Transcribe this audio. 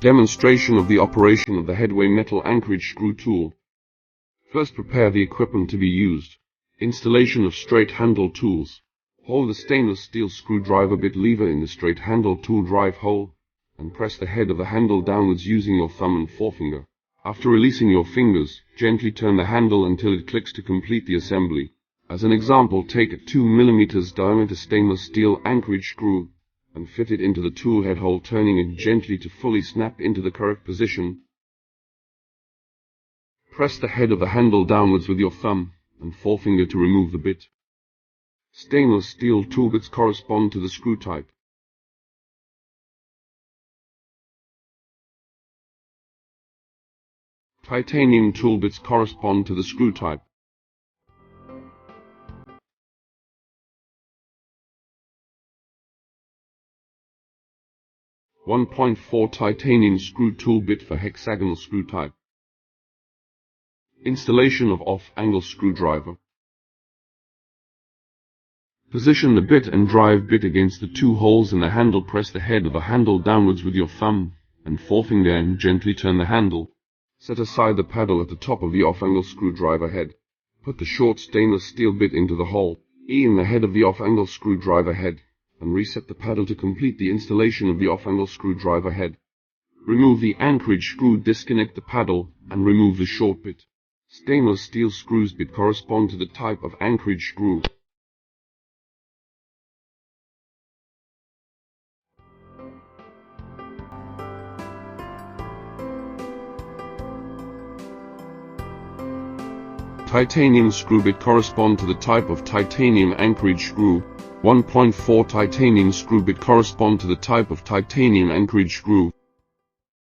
Demonstration of the operation of the Headway metal anchorage screw tool. First, prepare the equipment to be used. Installation of straight handle tools. Hold the stainless steel screwdriver bit lever in the straight handle tool drive hole, and press the head of the handle downwards using your thumb and forefinger. After releasing your fingers, gently turn the handle until it clicks to complete the assembly. As an example, take a 2 mm diameter stainless steel anchorage screw and fit it into the tool head hole, turning it gently to fully snap into the correct position. Press the head of the handle downwards with your thumb and forefinger to remove the bit. Stainless steel tool bits correspond to the screw type. Titanium tool bits correspond to the screw type. .4 titanium screw tool bit for hexagonal screw type. Installation of off-angle screwdriver. Position the bit and drive bit against the two holes in the handle. Press the head of the handle downwards with your thumb and forefinger and gently turn the handle. Set aside the paddle at the top of the off-angle screwdriver head. Put the short stainless steel bit into the hole in the head of the off-angle screwdriver head, and reset the paddle to complete the installation of the off-angle screwdriver head. Remove the anchorage screw, disconnect the paddle, and remove the short bit. Stainless steel screws bit correspond to the type of anchorage screw. Titanium screw bit correspond to the type of titanium anchorage screw. 1.4 titanium screw bit correspond to the type of titanium anchorage screw.